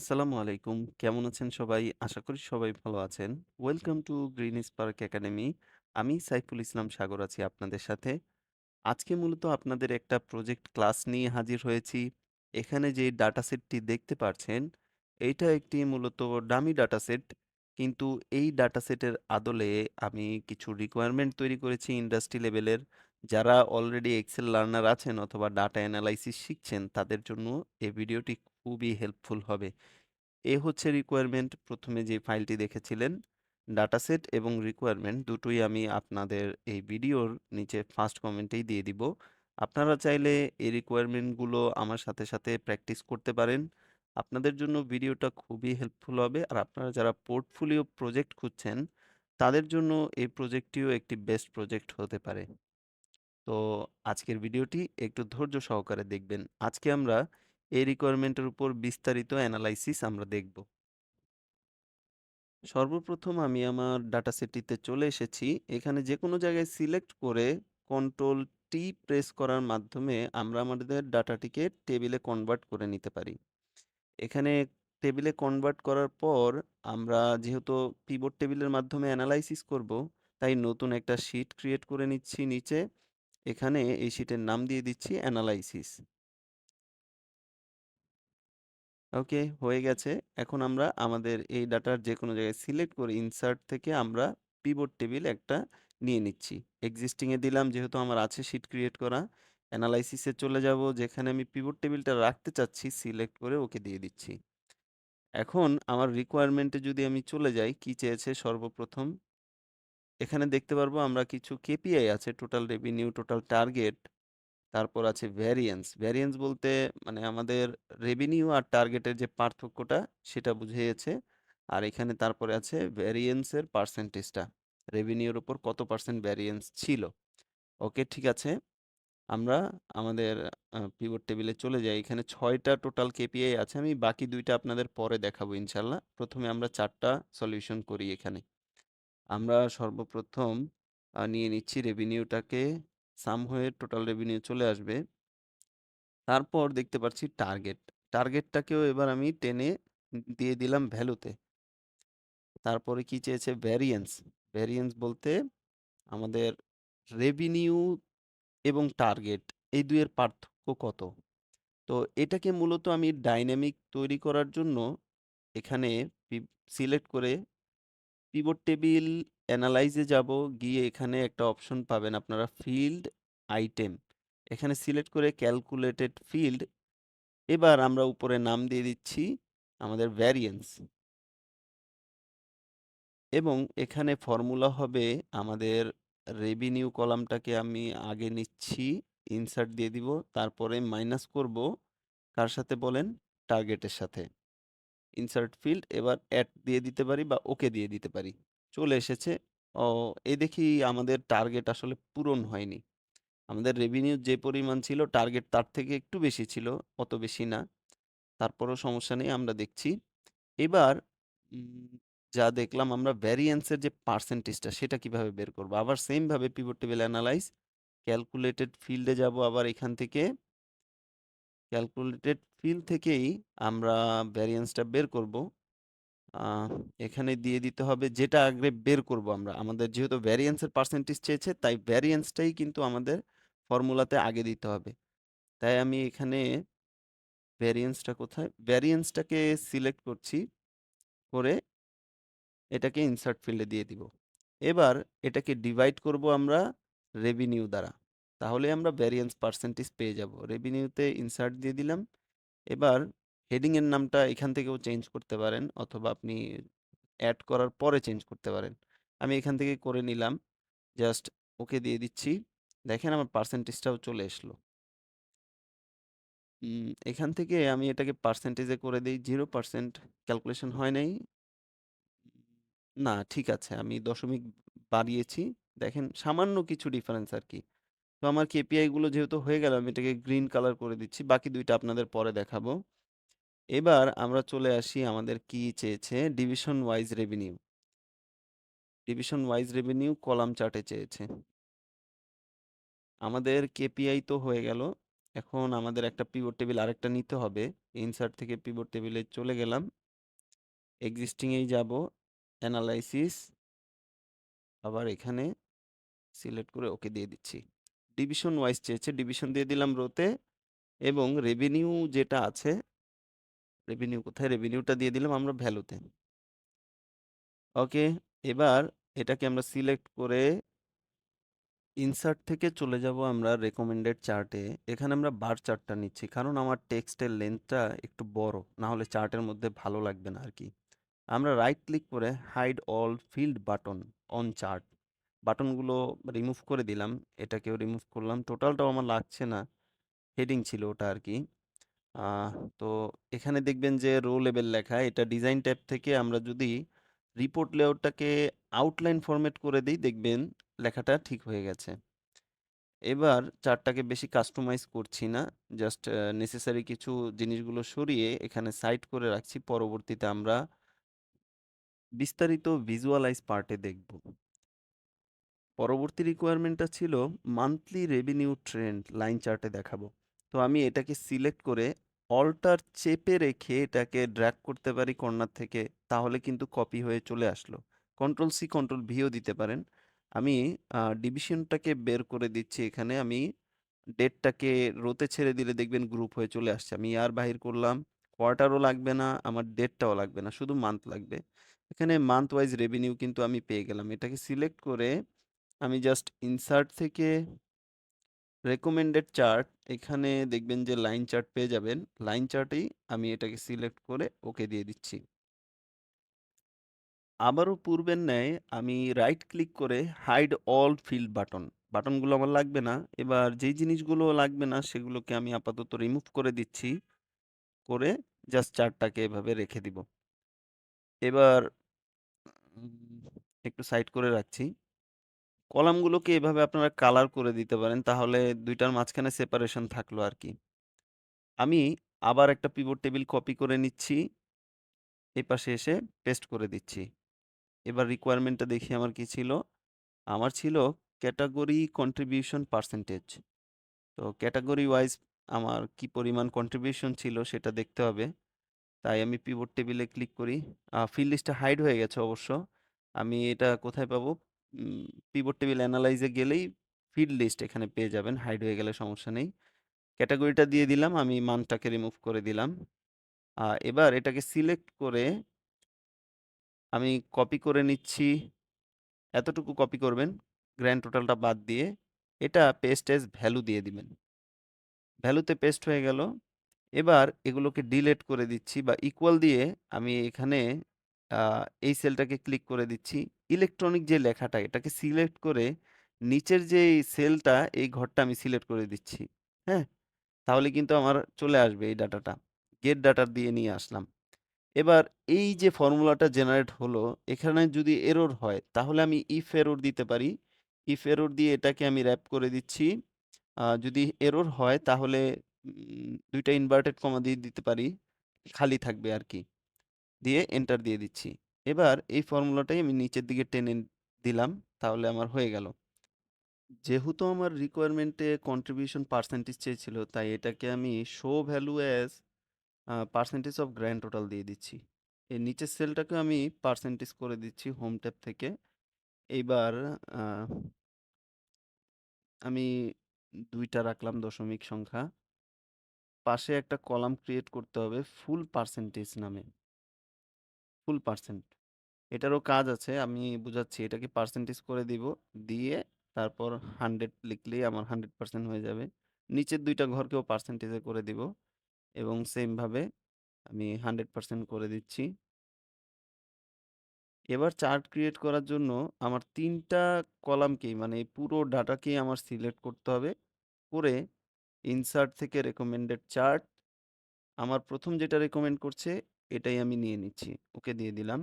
আসসালামু আলাইকুম। কেমন আছেন সবাই? আশা করি সবাই ভালো আছেন। Welcome to green spark academy. আমি সাইফুল ইসলাম সাগর আছি আপনাদের সাথে। আজকে মূলত আপনাদের একটা প্রজেক্ট ক্লাস নিয়ে হাজির হয়েছি। এখানে যে ডাটাসেটটি দেখতে পারছেন, এইটা একটি মূলত ডামি ডাটাসেট। কিন্তু এই ডাটাসেটের আদলে আমি কিছু রিকোয়ারমেন্ট তৈরি করেছি ইন্ডাস্ট্রি লেভেলের। যারা অলরেডি এক্সেল লার্নার আছেন অথবা ডাটা অ্যানালাইসিস শিখছেন, তাদের জন্য এই ভিডিওটি খুবই হেল্পফুল হবে। এ হচ্ছে রিকোয়ারমেন্ট। প্রথমে যে ফাইলটি দেখেছিলেন, ডাটাসেট এবং রিকোয়ারমেন্ট দুটোই আমি আপনাদের এই ভিডিওর নিচে ফার্স্ট কমেন্টেই দিয়ে দিব। আপনারা চাইলে এই রিকোয়ারমেন্টগুলো আমার সাথে সাথে প্র্যাকটিস করতে পারেন। আপনাদের জন্য ভিডিওটা খুবই হেল্পফুল হবে। আর আপনারা যারা পোর্টফোলিও প্রজেক্ট খুঁজছেন, তাদের জন্য এই প্রজেক্টটিও একটি বেস্ট প্রজেক্ট হতে পারে। তো আজকের ভিডিওটি একটু ধৈর্য সহকারে দেখবেন। আজকে আমরা এই রিকোয়ারমেন্টের উপর বিস্তারিত অ্যানালাইসিস আমরা দেখব। সর্বপ্রথম আমি আমার ডাটা সেটটিতে চলে এসেছি। এখানে যেকোনো জায়গায় সিলেক্ট করে কন্ট্রোল টি প্রেস করার মাধ্যমে আমরা আমাদের ডাটাটিকে টেবিলে কনভার্ট করে নিতে পারি। এখানে টেবিলে কনভার্ট করার পর আমরা যেহেতু পিভট টেবিলের মাধ্যমে অ্যানালাইসিস করব, তাই নতুন একটা শীট ক্রিয়েট করে নিচ্ছি নিচে। এখানে এই শীটের নাম দিয়ে দিচ্ছি অ্যানালাইসিস। ওকে, হয়ে গেছে। এখন আমরা আমাদের এই ডাটার যেকোনো জায়গায় সিলেক্ট করে ইনসার্ট থেকে আমরা পিভট টেবিল একটা নিয়ে নিচ্ছি। এক্সিস্টিং এ দিলাম, যেহেতু আমার আছে শীট ক্রিয়েট করা। অ্যানালাইসিসে চলে যাব, যেখানে আমি পিভট টেবিলটা রাখতে চাচ্ছি সিলেক্ট করে ওকে দিয়ে দিচ্ছি। এখন আমার রিকোয়ারমেন্টে যদি আমি চলে যাই, কি চেয়েছে সর্বপ্রথম এখানে দেখতে পারবো আমরা কিছু কেপিআই আছে, টোটাল রেভিনিউ, টোটাল টার্গেট, তারপর আছে ভ্যারিয়েন্স। ভ্যারিয়েন্স বলতে মানে আমাদের রেভিনিউ আর টার্গেটের যে পার্থক্যটা সেটা বুঝিয়েছে। আর এখানে তারপরে আছে ভ্যারিয়েন্সের পার্সেন্টেজটা, রেভিনিউর উপর কত পার্সেন্ট ভ্যারিয়েন্স ছিল। ওকে, ঠিক আছে। আমরা আমাদের পিভট টেবিলে চলে যাই। এখানে ৬টা টোটাল কেপিআই আছে, আমি বাকি ২টা আপনাদের পরে দেখাবো ইনশাল্লাহ। প্রথমে আমরা ৪টা সলিউশন করি। এখানে আমরা সর্বপ্রথম নিয়ে নিচ্ছি রেভিনিউটাকে, সাম হয়ে টোটাল রেভিনিউ চলে আসবে। তারপর দেখতে পাচ্ছি টার্গেট। টার্গেটটাকেও এবার আমি টেনে দিয়ে দিলাম ভ্যালুতে। তারপরে কি চেয়েছে ভ্যারিয়েন্স। ভ্যারিয়েন্স বলতে আমাদের রেভিনিউ এবং টার্গেট এই দুইয়ের পার্থক্য কত। তো এটাকে মূলত আমি ডাইনামিক তৈরি করার জন্য এখানে সিলেক্ট করে পিভট টেবিল অ্যানালাইজে যাব, গিয়ে এখানে একটা অপশন পাবেন আপনারা ফিল্ড আইটেম। এখানে সিলেক্ট করে ক্যালকুলেটেড ফিল্ড, এবার আমরা উপরে নাম দিয়ে দিচ্ছি আমাদের ভ্যারিয়েন্স, এবং এখানে ফর্মুলা হবে আমাদের রেভিনিউ কলামটাকে আমি আগে নিচ্ছি, ইনসার্ট দিয়ে দিব, তারপরে মাইনাস করব কার সাথে বলেন, টার্গেটের সাথে। ইনসার্ট ফিল্ড, এবার অ্যাড দিয়ে দিতে পারি বা ওকে দিয়ে দিতে পারি। চলে এসেছে। ও, এই দেখি আমাদের টার্গেট আসলে পূরণ হয়নি। আমাদের রেভিনিউ যে পরিমাণ ছিল টার্গেট তার থেকে একটু বেশি ছিল, অত বেশি না। তারপরও সমস্যা নেই, আমরা দেখছি। এবার যা দেখলাম আমরা ভ্যারিয়েন্সের যে পার্সেন্টেজটা সেটা কিভাবে বের করব। আবার সেম ভাবে পিভট টেবিল অ্যানালাইজ, ক্যালকুলেটেড ফিল্ডে যাব, আবার এখান থেকে ক্যালকুলেটেড ফিল্ড থেকেই আমরা ভ্যারিয়েন্সটা বের করব। এখানে দিয়ে দিতে হবে যেটা আগে বের করব আমরা। আমাদের যেহেতু ভ্যারিয়েন্সের পার্সেন্টেজ চেয়েছে, তাই ভ্যারিয়েন্সটাই কিন্তু আমাদের ফর্মুলাতে আগে দিতে হবে। তাই আমি এখানে ভ্যারিয়েন্সটা কোথায়, ভ্যারিয়েন্সটাকে সিলেক্ট করছি, করে এটাকে ইনসার্ট ফিল্ডে দিয়ে দিব। এবার এটাকে ডিভাইড করব আমরা রেভিনিউ দ্বারা, তাহলে আমরা ভ্যারিয়েন্স পার্সেন্টেজ পেয়ে যাব। রেভিনিউতে ইনসার্ট দিয়ে দিলাম। এবার হেডিং এর নামটা এখান থেকেও চেঞ্জ করতে পারেন, অথবা আপনি অ্যাড করার পরে চেঞ্জ করতে পারেন। আমি এখান থেকে করে নিলাম, জাস্ট ওকে দিয়ে দিচ্ছি। দেখেন আমার পার্সেন্টেজটাও চলে আসলো। এখান থেকে আমি এটাকে পার্সেন্টেজে করে দিই 0%। ক্যালকুলেশন হয় নাই। না, ঠিক আছে, আমি দশমিক বাড়িয়েছি। দেখেন সামান্য কিছু ডিফারেন্স আর কি। তো আমার কেপিআই গুলো যেহেতু হয়ে গেল, আমি এটাকে গ্রিন কালার করে দিচ্ছি। বাকি ২টা আপনাদের পরে দেখাবো। এবার আমরা চলে আসি, আমাদের কি চেয়েছে, division wise revenue. Division wise revenue column চার্টে চেয়েছে। আমাদের কেপিআই তো হয়ে গেল। এখন আমাদের একটা পিভট টেবিল আরেকটা নিতে হবে। ইনসার্ট থেকে পিভট টেবিলে চলে গেলাম। এক্সিস্টিং এই যাব, অ্যানালাইসিস, আবার এখানে সিলেক্ট করে ওকে দিয়ে দিচ্ছি। ডিভিশন ওয়াইজ চেয়েছে, ডিভিশন দিয়ে দিলাম রোতে, এবং রেভিনিউ যেটা আছে, রেভিনিউ কোথায়, রেভিনিউটা দিয়ে দিলাম আমরা ভ্যালুতে। ওকে, এবার এটাকে আমরা সিলেক্ট করে ইনসার্ট থেকে চলে যাব আমরা রেকমেন্ডেড চার্টে। এখানে আমরা বার চার্টটা নিচ্ছি, কারণ আমার টেক্সটের লেন্থটা একটু বড়, না হলে চার্টের মধ্যে ভালো লাগবে না আর কি। আমরা রাইট ক্লিক করে hide all field button on chart, বাটনগুলো রিমুভ করে দিলাম। এটাকেও রিমুভ করলাম, টোটালটাও আমার লাগছে না, হেডিং ছিল ওটা আর কি। আহ, তো এখানে দেখবেন যে রো লেভেল লেখা, এটা ডিজাইন ট্যাব থেকে আমরা যদি রিপোর্ট লেআউটটাকে আউটলাইন ফরম্যাট করে দিই, দেখবেন লেখাটা ঠিক হয়ে গেছে। এবার চার্টটাকে বেশি কাস্টমাইজ করছি না, জাস্ট নেসেসারি কিছু জিনিসগুলো সরিয়ে এখানে সাইড করে রাখছি, পরবর্তীতে আমরা বিস্তারিত ভিজুয়ালাইজ পার্টে দেখব। পরবর্তী রিকোয়ারমেন্টটা ছিল মান্থলি রেভিনিউ ট্রেন্ড লাইন চার্টে দেখাবো। তো আমি এটাকে সিলেক্ট করে অল্টার চেপে রেখে এটাকে ড্র্যাগ করতে পারি কর্নার থেকে, তাহলে কিন্তু কপি হয়ে চলে আসলো। কন্ট্রোল সি কন্ট্রোল ভিও দিতে পারেন। আমি ডিভিশনটাকে বের করে দিচ্ছি, এখানে আমি ডেটটাকে রোতে ছেড়ে দিলে দেখবেন গ্রুপ হয়ে চলে আসছে। আমি আর বাহির করলাম, কোয়ার্টারও লাগবে না, আমার ডেটটাও লাগবে না, শুধু মান্থ লাগবে। এখানে মান্থ ওয়াইজ রেভিনিউ কিন্তু আমি পেয়ে গেলাম। এটাকে সিলেক্ট করে আমি জাস্ট ইনসার্ট থেকে রেকমেন্ডেড চার্ট, এখানে দেখবেন যে লাইন চার্ট পেয়ে যাবেন। লাইন চার্টেই আমি এটাকে সিলেক্ট করে ওকে দিয়ে দিচ্ছি। আবারও পূর্বের ন্যায় আমি রাইট ক্লিক করে হাইড অল ফিল্ড বাটন, বাটনগুলো আমার লাগবে না। এবার যেই জিনিসগুলো লাগবে না সেগুলোকে আমি আপাতত রিমুভ করে দিচ্ছি, করে জাস্ট চার্টটাকে এভাবে রেখে দিব। এবার একটু সাইড করে রাখছি। কলামগুলোকে এভাবে আপনারা কালার করে দিতে পারেন, তাহলে দুইটার মাঝখানে সেপারেশন থাকলো আর কি। আমি আবার একটা পিভট টেবিল কপি করে নিচ্ছি, এই পাশে এসে পেস্ট করে দিচ্ছি। এবার রিকোয়ারমেন্টটা দেখি আমার কি ছিল। আমার ছিল ক্যাটাগরি কন্ট্রিবিউশন পার্সেন্টেজ। তো ক্যাটাগরি ওয়াইজ আমার কি পরিমাণ কন্ট্রিবিউশন ছিল সেটা দেখতে হবে। তাই আমি পিভট টেবিলে ক্লিক করি। ফিল্ড লিস্টটা হাইড হয়ে গেছে অবশ্য। আমি এটা কোথায় পাবো? পিভট টেবিল অ্যানালাইজে গেলেই ফিল্ড লিস্ট এখানে পেয়ে যাবেন, হাইড হয়ে গেলে সমস্যা নেই। ক্যাটাগরিটা দিয়ে দিলাম, আমি মানটাকে রিমুভ করে দিলাম। এবার এটাকে সিলেক্ট করে আমি কপি করে নিচ্ছি, এতটুকু কপি করবেন, গ্র্যান্ড টোটালটা বাদ দিয়ে। এটা পেস্ট এজ ভ্যালু দিয়ে দিবেন, ভ্যালুতে পেস্ট হয়ে গেল। এবার এগুলোকে ডিলিট করে দিচ্ছি বা ইকুয়াল দিয়ে আমি এখানে এই সেলটাকে ক্লিক করে দিচ্ছি। ইলেকট্রনিক যে লেখাটা, এটাকে সিলেক্ট করে নিচের যে সেলটা, এই ঘরটা আমি সিলেক্ট করে দিচ্ছি। হ্যাঁ, তাহলে কিন্তু আমার চলে আসবে এই ডাটাটা। গেট ডাটা দিয়ে নিয়ে আসলাম। এবার এই যে ফর্মুলাটা জেনারেট হলো, এখানে যদি এরর হয় তাহলে আমি ইফ এরর দিতে পারি। ইফ এরর দিয়ে এটাকে আমি র্যাপ করে দিচ্ছি। যদি এরর হয় তাহলে দুইটা ইনভার্টেড কমা দিয়ে দিতে পারি, খালি থাকবে আর কি, দিয়ে এন্টার দিয়ে দিচ্ছি। এবার এই ফর্মুলাটাই আমি নিচের দিকে টেনে দিলাম, তাহলে আমার হয়ে গেল। যেহেতু আমার রিকোয়ারমেন্টে কন্ট্রিবিউশন পার্সেন্টেজ চেয়েছিল, তাই এটাকে আমি show value as percentage of grand total দিয়ে দিচ্ছি। এই নিচের সেলটাকে আমি পার্সেন্টেজ করে দিচ্ছি হোম ট্যাব থেকে। এইবার আহ, আমি দুইটা রাখলাম দশমিক সংখ্যা, পাশে একটা কলাম ক্রিয়েট করতে হবে ফুল পার্সেন্টেজ নামে, ফুল পার্সেন্ট। এটারও কাজ আছে, আমি বুঝাচ্ছি। এটাকে পার্সেন্টেজ করে দিব, দিয়ে তারপর 100 লিখলেই আমার 100% হয়ে যাবে। নিচের দুইটা ঘরকেও পার্সেন্টেজে করে দিব, এবং সেমভাবে আমি 100% করে দিচ্ছি। এবার চার্ট ক্রিয়েট করার জন্য আমার ৩টা কলামকেই, মানে এই পুরো ডাটাকেই আমার সিলেক্ট করতে হবে। করে ইনসার্ট থেকে রেকমেন্ডেড চার্ট, আমার প্রথম যেটা রেকমেন্ড করছে এটাই আমি নিয়ে নিচ্ছি, ওকে দিয়ে দিলাম।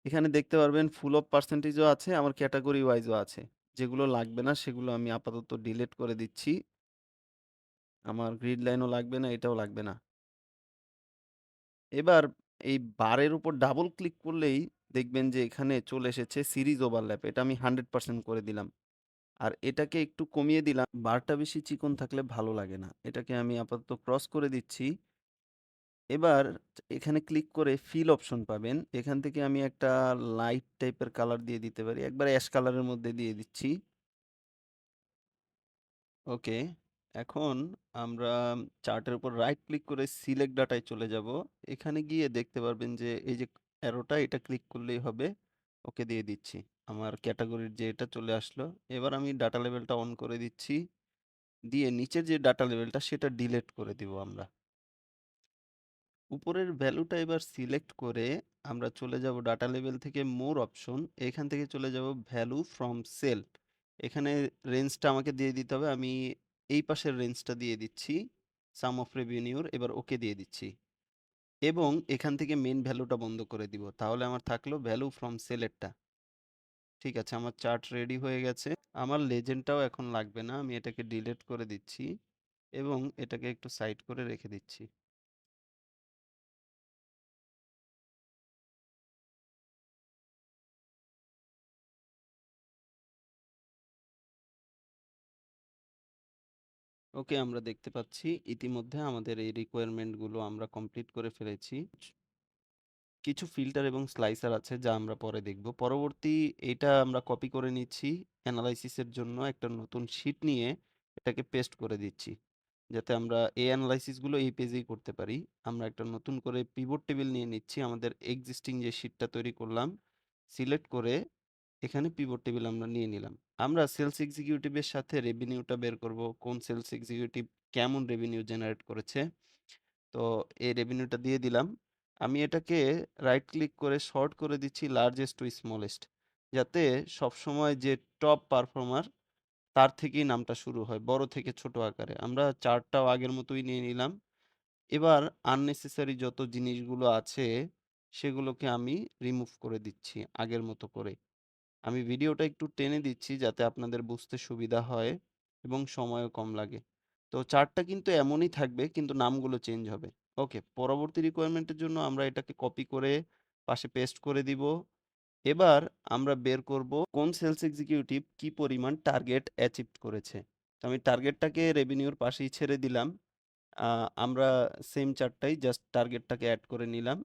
এখানে দেখতে পারবেন ফুল অফ পার্সেন্টেজও আছে, আমার ক্যাটাগরি ওয়াইজও আছে। যেগুলো লাগবে না সেগুলো আমি আপাতত ডিলিট করে দিচ্ছি। আমার গ্রিড লাইনও লাগবে না, এটাও লাগবে না। এবার এই বারের উপর ডাবল ক্লিক করলেই দেখবেন যে এখানে চলে এসেছে সিরিজ ওভারল্যাপ, এটা আমি 100% করে দিলাম। আর এটাকে একটু কমিয়ে দিলাম। বারটা বেশি চিকন থাকলে ভালো লাগে না। এটাকে আমি আপাতত ক্রস করে দিচ্ছি। এবার এখানে ক্লিক করে ফিল অপশন পাবেন। এখান থেকে আমি একটা লাইট টাইপের কালার দিয়ে দিতে পারি। একবারে অ্যাশ কালারের মধ্যে দিয়ে দিচ্ছি। ওকে। এখন আমরা চার্টের উপর রাইট ক্লিক করে সিলেক্ট ডাটায় চলে যাব। এখানে গিয়ে দেখতে পারবেন যে এই যে অ্যারোটা এটা ক্লিক করলেই হবে। ওকে দিয়ে দিচ্ছি। আমার ক্যাটাগরির যে এটা চলে আসলো। এবার আমি ডাটা লেভেলটা অন করে দিচ্ছি। দিয়ে নিচের যে ডাটা লেভেলটা সেটা ডিলিট করে দিব আমরা। উপরের ভ্যালুটা এবার সিলেক্ট করে আমরা চলে যাব ডাটা লেভেল থেকে মোর অপশন। এখান থেকে চলে যাব ভ্যালু ফ্রম সেল। এখানে রেঞ্জটা আমাকে দিয়ে দিতে হবে। আমি এই পাশের রেঞ্জটা দিয়ে দিচ্ছি সাম অফ রেভিনিউর। এবার ওকে দিয়ে দিচ্ছি এবং এখান থেকে মেন ভ্যালুটা বন্ধ করে দিব। তাহলে আমার থাকলো ভ্যালু ফ্রম সেলেরটা। ঠিক আছে, আমার চার্ট রেডি হয়ে গেছে। আমার লেজেন্ডটাও এখন লাগবে না, আমি এটাকে ডিলিট করে দিচ্ছি এবং এটাকে একটু সাইড করে রেখে দিচ্ছি। ওকে, আমরা দেখতে পাচ্ছি ইতিমধ্যে আমাদের এই রিকোয়ারমেন্টগুলো আমরা কমপ্লিট করে ফেলেছি। কিছু ফিল্টার এবং স্লাইসার আছে যা আমরা পরে দেখব। পরবর্তী এটা আমরা কপি করে নিচ্ছি অ্যানালাইসিসের জন্য একটা নতুন শীট নিয়ে এটাকে পেস্ট করে দিচ্ছি যাতে আমরা এই অ্যানালাইসিসগুলো এই পেজেই করতে পারি। আমরা একটা নতুন করে পিভট টেবিল নিয়ে নিচ্ছি। আমাদের এক্সিস্টিং যে শীটটা তৈরি করলাম সিলেক্ট করে এখানে পিভট টেবিল আমরা নিয়ে নিলাম। আমরা সেলস এক্সিকিউটিভের সাথে রেভিনিউটা বের করব, কোন সেলস এক্সিকিউটিভ কেমন রেভিনিউ জেনারেট করেছে। তো এই রেভিনিউটা দিয়ে দিলাম। আমি এটাকে রাইট ক্লিক করে শর্ট করে দিচ্ছি লার্জেস্ট টু স্মলেস্ট, যাতে সবসময় যে টপ পারফর্মার তার থেকেই নামটা শুরু হয়, বড় থেকে ছোট আকারে। আমরা চার্টটাও আগের মতোই নিয়ে নিলাম। এবার আননেসেসারি যত জিনিসগুলো আছে সেগুলোকে আমি রিমুভ করে দিচ্ছি আগের মতো করে। আমি ভিডিওটা একটু টেনে দিচ্ছি যাতে আপনাদের বুঝতে সুবিধা হয় এবং সময়ও কম লাগে। তো চার্টটা কিন্তু এমনই থাকবে কিন্তু নামগুলো চেঞ্জ হবে। ওকে, পরবর্তী রিকোয়ারমেন্টের জন্য আমরা এটাকে কপি করে পাশে পেস্ট করে দিব। এবার আমরা বের করব কোন সেলস এক্সিকিউটিভ কি পরিমাণ টার্গেট অ্যাচিভ করেছে। তো আমি টার্গেটটাকে রেভিনিউর পাশেই ছেড়ে দিলাম। আমরা সেম চার্টটাই জাস্ট টার্গেটটাকে অ্যাড করে নিলাম।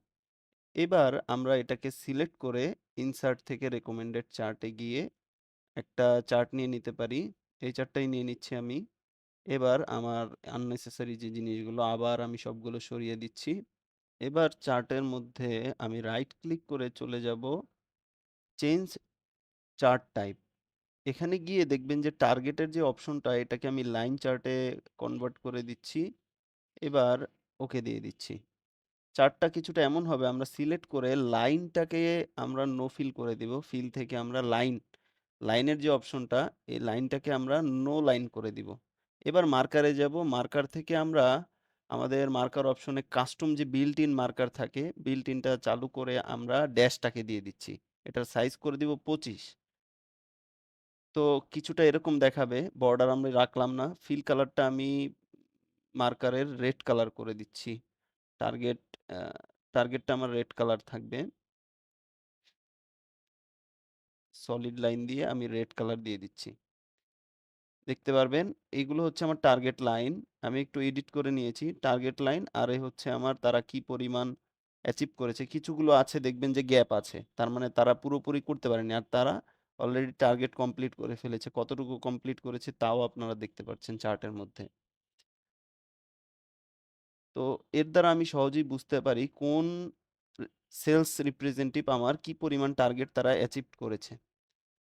এবার আমরা এটাকে সিলেক্ট করে ইনসার্ট থেকে রেকমেন্ডেড চার্টে গিয়ে একটা চার্ট নিয়ে নিতে পারি। এই চার্টটাই নিয়ে নিচ্ছি আমি। এবার আমার আননেসেসারি যে জিনিসগুলো আবার আমি সবগুলো সরিয়ে দিচ্ছি। এবার চার্টের মধ্যে আমি রাইট ক্লিক করে চলে যাব চেঞ্জ চার্ট টাইপ। এখানে গিয়ে দেখবেন যে টার্গেটের যে অপশনটা এটাকে আমি লাইন চার্টে কনভার্ট করে দিচ্ছি। এবার ওকে দিয়ে দিচ্ছি। চার্টটা কিছুটা এমন হবে, আমরা সিলেক্ট করে লাইনটাকে আমরা নো ফিল করে দিব। ফিল থেকে আমরা লাইনের যে অপশনটা এই লাইনটাকে আমরা নো লাইন করে দিব। এবার মার্কারে যাব। মার্কার থেকে আমরা আমাদের মার্কার অপশনে কাস্টম যে বিল্ট ইন মার্কার থাকে বিল্ট ইনটা চালু করে আমরা ড্যাশটাকে দিয়ে দিচ্ছি। এটার সাইজ করে দিব 25। তো কিছুটা এরকম দেখাবে। বর্ডার আমরা রাখলাম না। ফিল কালারটা আমি মার্কারের রেড কালার করে দিচ্ছি। টার্গেট টার্গেটটা আমার রেড কালার থাকবে। সলিড লাইন দিয়ে আমি রেড কালার দিয়ে দিচ্ছি। দেখতে পারবেন এইগুলো হচ্ছে আমার টার্গেট লাইন। আমি একটু এডিট করে নিয়েছি টার্গেট লাইন। আর এই হচ্ছে আমার তারা কি পরিমাণ অ্যাচিভ করেছে। কিছুগুলো আছে দেখবেন যে গ্যাপ আছে, তার মানে তারা পুরোপুরি করতে পারেনি, আর তারা অলরেডি টার্গেট কমপ্লিট করে ফেলেছে। কতটুকু কমপ্লিট করেছে তাও আপনারা দেখতে পাচ্ছেন চার্টের মধ্যে। তো এর দ্বারা আমি সহজেই বুঝতে পারি কোন সেলস রিপ্রেজেন্টেটিভ আমার কি পরিমাণ টার্গেট তারা অ্যাচিভ করেছে।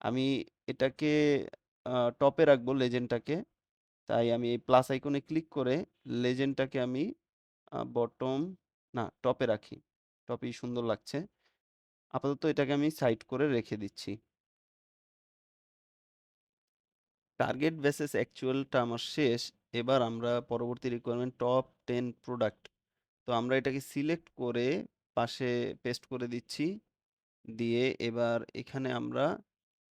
আমি এটাকে টপে রাখবো লেজেন্ডটাকে। তাই আমি এই প্লাস আইকনে ক্লিক করে লেজেন্ডটাকে আমি বটম না টপে রাখি। টপেই সুন্দর লাগছে। আপাতত এটাকে আমি সাইড করে রেখে দিচ্ছি। টার্গেট বেসিস অ্যাকচুয়ালটা আমার শেষ। এবার আমরা পরবর্তী রিকোয়ারমেন্ট টপ 10 প্রোডাক্ট। তো আমরা এটাকে সিলেক্ট করে পাশে পেস্ট করে দিচ্ছি। দিয়ে এবার এখানে আমরা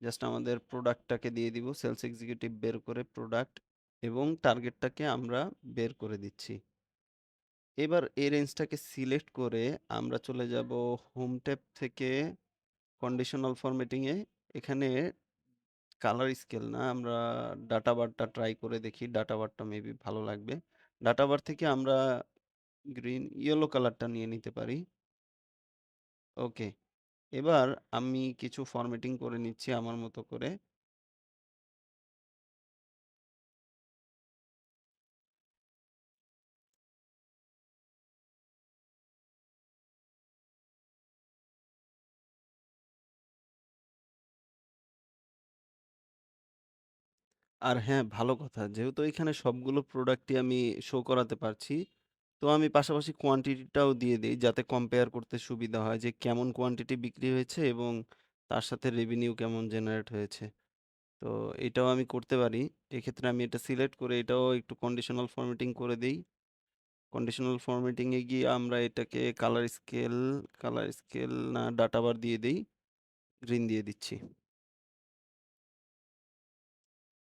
জাস্ট আমাদের প্রোডাক্টটাকে দিয়ে দিব। সেলস এক্সিকিউটিভ বের করে প্রোডাক্ট এবং টার্গেটটাকে আমরা বের করে দিচ্ছি। এবার এই রেঞ্জটাকে সিলেক্ট করে আমরা চলে যাব হোম ট্যাব থেকে কন্ডিশনাল ফরম্যাটিং এ। এখানে কালার স্কেল না, আমরা ডাটা বারটা ট্রাই করে দেখি। ডাটা বারটা মেবি ভালো লাগবে। ডাটা বার থেকে আমরা ইয়েলো কালারটা নিয়ে নিতে পারি। ওকে। এবার আমি কিছু ফরম্যাটিং করে নিচ্ছি আমার মতো করে। আর হ্যাঁ, ভালো কথা। যেহেতু এখানে সবগুলো প্রোডাক্টই আমি শো করাতে পারছি, তো আমি পাশাপাশি কোয়ান্টিটিটাও দিয়ে দেই যাতে কম্পেয়ার করতে সুবিধা হয় যে কেমন কোয়ান্টিটি বিক্রি হয়েছে এবং তার সাথে রেভিনিউ কেমন জেনারেট হয়েছে। তো এটাও আমি করতে পারি। এক্ষেত্রে আমি এটা সিলেক্ট করে এটাও একটু কন্ডিশনাল ফরম্যাটিং করে দেই। কন্ডিশনাল ফরম্যাটিং এ গিয়ে আমরা এটাকে কালার স্কেল না ডাটা বার দিয়ে দেই। গ্রিন দিয়ে দিচ্ছি।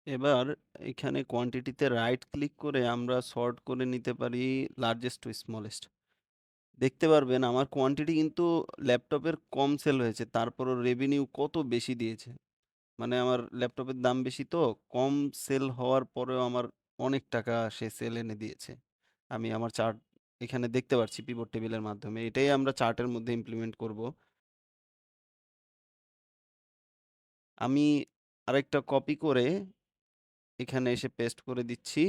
এবার এখানে কোয়ান্টিটিতে রাইট ক্লিক করে আমরা সর্ট করে নিতে পারি লার্জেস্ট টু স্মলেস্ট। দেখতে পারবেন আমার কোয়ান্টিটি কিন্তু ল্যাপটপের কম সেল হয়েছে। তারপরও রেভিনিউ কত বেশি দিয়েছে। মানে আমার ল্যাপটপের দাম বেশি তো, কম সেল হওয়ার পরেও আমার অনেক টাকা সে সেল এনে দিয়েছে। আমি আমার চার্ট এখানে দেখতে পারছি পিভট টেবিলের মাধ্যমে। এটাই আমরা চার্টের মধ্যে ইমপ্লিমেন্ট করব। আমি আরেকটা কপি করে এখানে এসে পেস্ট করে দিচ্ছি।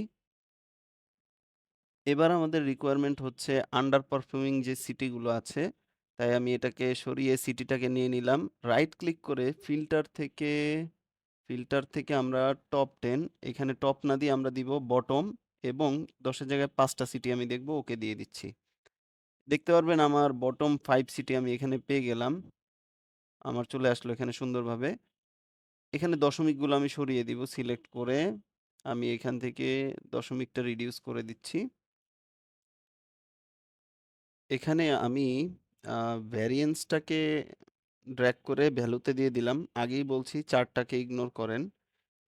এবার আমাদের রিকোয়ারমেন্ট হচ্ছে আন্ডার পারফর্মিং যে সিটিগুলো আছে, তাই আমি এটাকে সরিয়ে সিটিটাকে নিয়ে নিলাম। রাইট ক্লিক করে ফিল্টার থেকে আমরা টপ 10 এখানে টপ না দিয়ে আমরা দিব বটম এবং ১০ এর জায়গায় ৫ টা সিটি আমি দেখব, ওকে দিয়ে দিচ্ছি। দেখতে পারবেন আমার বটম 5 সিটি আমি এখানে পেয়ে গেলাম। আমার চলে আসলো এখানে সুন্দরভাবে। এখানে দশমিকগুলো আমি সরিয়ে দিব সিলেক্ট করে। আমি এখান থেকে দশমিকটা রিডিউস করে দিচ্ছি। এখানে আমি আ ভ্যারিয়েন্সটাকে ড্র্যাগ করে ভ্যালুতে দিয়ে দিলাম। আগেই বলছি চার্টটাকে ইগনোর করেন।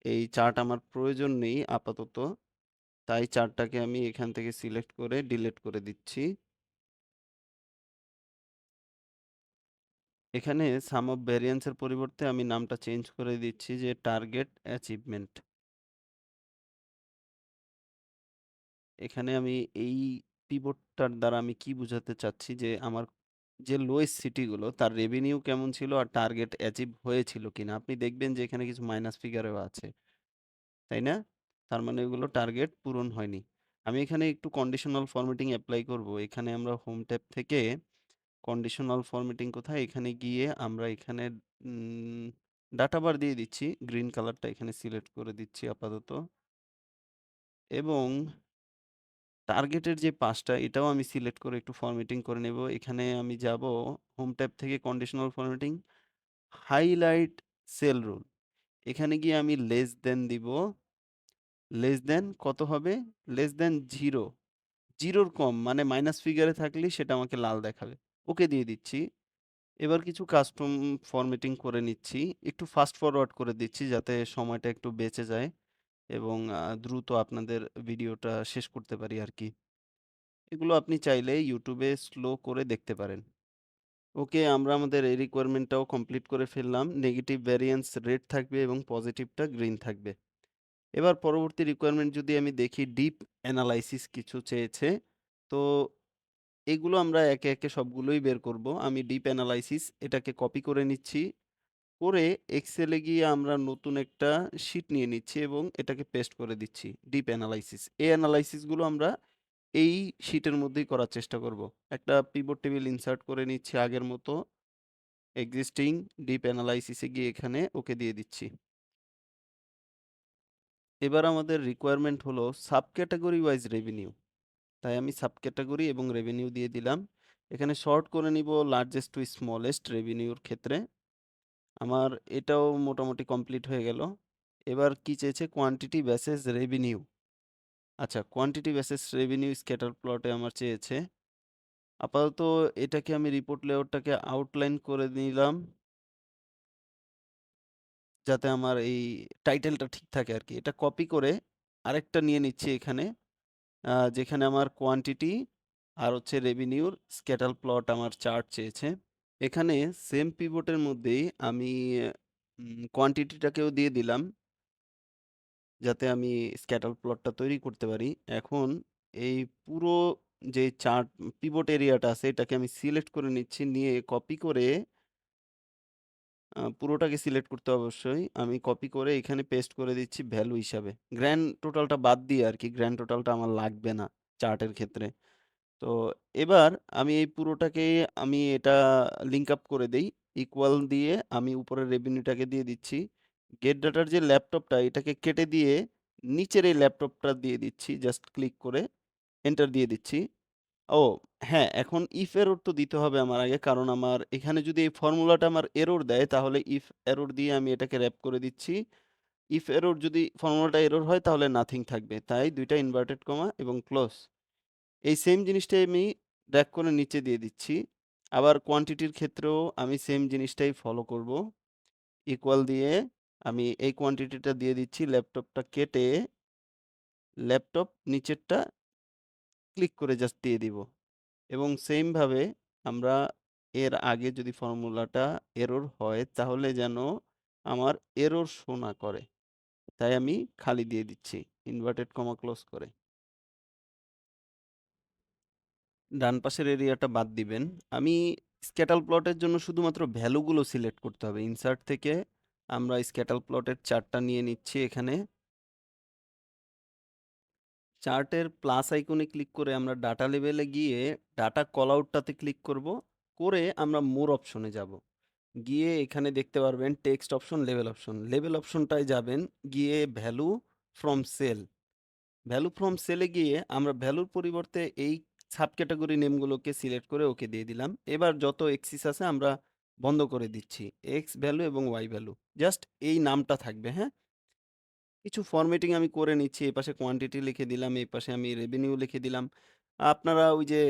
এই চার্ট আমার প্রয়োজন নেই আপাতত। তাই চার্টটাকে আমি এখান থেকে সিলেক্ট করে ডিলিট করে দিচ্ছি। এখানে সাম অফ ভ্যারিয়েন্স এর পরিবর্তে আমি নামটা চেঞ্জ করে দিচ্ছি যে টার্গেট অ্যাচিভমেন্ট। এখানে আমি এই পিভটটার দ্বারা আমি কি বুঝাতে চাচ্ছি যে আমার যে লোয়েস্ট সিটিগুলো তার রেভিনিউ কেমন ছিল আর টার্গেট অ্যাচিভ হয়েছিল কিনা। আপনি দেখবেন যে এখানে কিছু মাইনাস ফিগারেও আছে। তাই না? তার মানে ওগুলো টার্গেট পূরণ হয়নি। আমি এখানে একটু কন্ডিশনাল ফরম্যাটিং এপ্লাই করব। এখানে আমরা হোম ট্যাব থেকে কন্ডিশনাল ফরম্যাটিং কোথায়? এখানে গিয়ে আমরা এখানে উম ডাটা বার দিয়ে দিচ্ছি। গ্রিন কালারটা এখানে সিলেক্ট করে দিচ্ছি আপাতত। এবং টার্গেটের যে পাঁচটা এটাও আমি সিলেক্ট করে একটু ফরম্যাটিং করে নেব। এখানে আমি যাব হোম ট্যাব থেকে conditional formatting, highlight sell rule. এখানে গিয়ে আমি লেস দ্যান দিব। লেস দ্যান কত হবে? লেস দ্যান 0, 0 র কম মানে মাইনাস ফিগারে থাকলেই সেটা আমাকে লাল দেখাবে। ওকে দিয়ে দিচ্ছি। এবার কিছু কাস্টম ফরম্যাটিং করে নিচ্ছি। একটু ফাস্ট ফরওয়ার্ড করে দিচ্ছি যাতে সময়টা একটু বেঁচে যায় এবং দ্রুত আপনাদের ভিডিওটা শেষ করতে পারি আরকি। এগুলো আপনি চাইলে YouTube এ স্লো করে দেখতে পারেন। ওকে, আমরা আমাদের এই রিকোয়ারমেন্টটাও কমপ্লিট করে ফেললাম। নেগেটিভ ভ্যারিয়েন্স রেড থাকবে এবং পজিটিভটা গ্রিন থাকবে। এবার পরবর্তী রিকোয়ারমেন্ট যদি আমি দেখি ডিপ অ্যানালাইসিস কিছু চেয়েছে। তো এগুলো আমরা একে, একে সবগুলোই বের করব। আমি ডিপ অ্যানালাইসিস এটাকে কপি করে নিচ্ছি। করে এক্সেলে গিয়ে আমরা নতুন একটা শিট নিয়ে নিচ্ছি এবং এটাকে পেস্ট করে দিচ্ছি। Deep analysis. এই অ্যানালাইসিস গুলো আমরা এই শিটের মধ্যেই করার চেষ্টা করব। একটা পিভট টেবিল ইনসার্ট করে নিচ্ছি আগের মতো। এক্সিস্টিং ডিপ অ্যানালাইসিস এ গিয়ে এখানে ওকে দিয়ে দিচ্ছি। এবার আমাদের রিকোয়ারমেন্ট হলো সাবক্যাটেগরি ওয়াইজ রেভিনিউ। তাই আমি সাবক্যাটেগরি এবং রেভিনিউ দিয়ে দিলাম। এখানে সর্ট করে নিব লার্জেস্ট টু স্মলেস্ট রেভিনিউর ক্ষেত্রে। আমার এটাও মোটামুটি কমপ্লিট হয়ে গেল। এবার কি চেয়েছে? Quantity versus revenue. আচ্ছা, কোয়ান্টিটি ভার্সেস রেভিনিউ স্ক্যাটার প্লটে আমার চেয়েছে। আপাতত এটাকে আমি রিপোর্ট লেআউটটাকে আউটলাইন করে নিলাম। যাতে আমার এই টাইটেলটা ঠিক থাকে আরকি। এটা কপি করে আরেকটা নিয়ে নিচ্ছি এখানে। যেখানে আমার কোয়ান্টিটি আর হচ্ছে রেভিনিউর স্ক্যাটার প্লট আমার চার্ট চেয়েছে। এখানে সেম পিভটের মধ্যেই আমি কোয়ান্টিটিটাকেও দিয়ে দিলাম যাতে আমি স্ক্যাটার প্লটটা তৈরি করতে পারি। এখন এই পুরো যে চার্ট পিভট এরিয়াটা আছে এটাকে আমি সিলেক্ট করে নিচ্ছি। নিয়ে কপি করে পুরোটাকে সিলেক্ট করতে হবে অবশ্যই। আমি কপি করে এখানে পেস্ট করে দিচ্ছি ভ্যালু হিসাবে। গ্র্যান্ড টোটালটা বাদ দিয়ে আরকি। গ্র্যান্ড টোটালটা আমার লাগবে না চার্টের ক্ষেত্রে। তো এবার আমি এই পুরোটাকে আমি এটা লিঙ্ক আপ করে দেই। ইকুয়াল দিয়ে আমি উপরের রেভিনিউটাকে দিয়ে দিচ্ছি। গেট ডাটার যে ল্যাপটপটা এটাকে কেটে দিয়ে নিচের এই ল্যাপটপটা দিয়ে দিচ্ছি। জাস্ট ক্লিক করে এন্টার দিয়ে দিচ্ছি। ও হ্যাঁ, এখন ইফ এরর তো দিতে হবে আমার আগে। কারণ আমার এখানে যদি এই ফর্মুলাটা আমার এরর দেয় তাহলে ইফ এরর দিয়ে আমি এটাকে র‍্যাপ করে দিচ্ছি। ইফ এরর যদি ফর্মুলাটা এরর হয় তাহলে নাথিং থাকবে। তাই ২ টা ইনভার্টেড কমা এবং ক্লোজ। এই সেম জিনিসটাই আমি ড্র্যাগ করে নিচে দিয়ে দিচ্ছি। আবার কোয়ান্টিটির ক্ষেত্রেও আমি সেম জিনিসটাই ফলো করব। ইকুয়াল দিয়ে আমি এই কোয়ান্টিটিটা দিয়ে দিচ্ছি। ল্যাপটপটা কেটে ল্যাপটপ নিচেরটা ক্লিক করে জাস্ট দিয়ে দিব। এবং সেম ভাবে আমরা এর আগে যদি ফর্মুলাটা এরর হয় তাহলে যেন আমার এরর শো না করে। তাই আমি খালি দিয়ে দিচ্ছি। ইনভার্টেড কমা ক্লোজ করে। ডান পাশের এরিয়াটা বাদ দিবেন। আমি স্ক্যাটার প্লটের জন্য শুধুমাত্র ভ্যালুগুলো সিলেক্ট করতে হবে। ইনসার্ট থেকে আমরা স্ক্যাটার প্লটের চার্টটা নিয়ে নিচ্ছি এখানে। চার্টের প্লাস আইকনে ক্লিক করে আমরা ডাটা লেভেলে গিয়ে ডাটা কলআউটটাতে ক্লিক করব। করে আমরা মোর অপশনে যাব। গিয়ে এখানে দেখতে পারবেন text option, level option. Level অপশনটায় যাবেন, গিয়ে value from cell. Value from সেলে গিয়ে আমরা ভ্যালুর পরিবর্তে এই সাব ক্যাটাগরি নেমগুলোকে সিলেক্ট করে ওকে দিয়ে দিলাম। এবার যত এক্সিস আছে আমরা বন্ধ করে দিচ্ছি। এক্স ভ্যালু এবং ওয়াই ভ্যালু। জাস্ট এই নামটা থাকবে, হ্যাঁ? কিছু ফরম্যাটিং আমি করে নিচ্ছি। এপাশে কোয়ান্টিটি লিখে দিলাম, এই পাশে আমি রেভিনিউ লিখে দিলাম। আপনারা ওই যে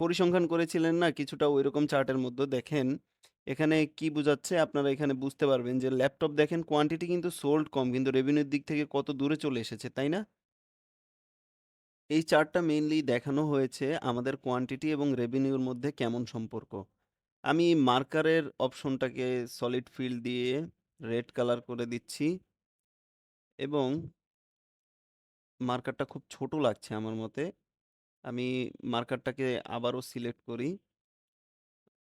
পরিসংখ্যান করেছিলেন না কিছুটা ঐরকম চার্টের মধ্যে দেখেন, এখানে কি বুঝাচ্ছে আপনারা এখানে বুঝতে পারবেন যে ল্যাপটপ দেখেন কোয়ান্টিটি কিন্তু সোল্ড কম কিন্তু রেভিনিউর দিক থেকে কত দূরে চলে এসেছে, তাই না? এই চার্টটা মেইনলি দেখানো হয়েছে আমাদের কোয়ান্টিটি এবং রেভিনিউর মধ্যে কেমন সম্পর্ক। আমি মার্কারের অপশনটাকে সলিড ফিল দিয়ে রেড কালার করে দিচ্ছি এবং মার্কারটা খুব ছোট লাগছে আমার মতে। আমি মার্কারটাকে আবারও সিলেক্ট করি।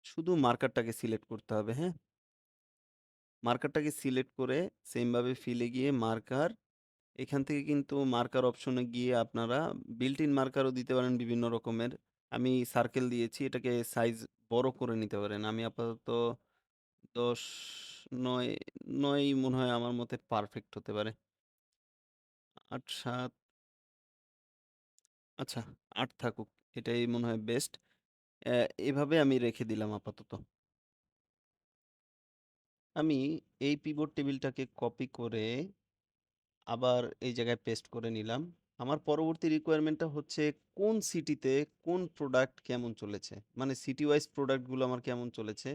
শুধু মার্কারটাকে সিলেক্ট করতে হবে, হ্যাঁ? মার্কারটাকে সিলেক্ট করে সেম ভাবে ফিলে গিয়ে মার্কার, এখান থেকে কিন্তু মার্কার অপশনে গিয়ে আপনারা বিল্ট ইন মার্কারও দিতে পারেন বিভিন্ন রকমের। আমি সার্কেল দিয়েছি, এটাকে সাইজ বড় করে নিতে পারেন। আমি আপাতত ১০, ৯, ৯ মনে হয় আমার মতে পারফেক্ট হতে পারে। ৮, ৭ আচ্ছা ৮ থাকুক। এটাই মনে হয় বেস্ট। অ্যা এভাবে আমি রেখে দিলাম আপাতত। আমি এই পিভট টেবিলটাকে কপি করে আবার এই জায়গায় পেস্ট করে নিলাম। আমার পরবর্তী রিকোয়ারমেন্টটা হচ্ছে কোন সিটিতে কোন প্রোডাক্ট কেমন চলেছে। মানে সিটি ওয়াইজ প্রোডাক্টগুলো আমার কেমন চলেছে।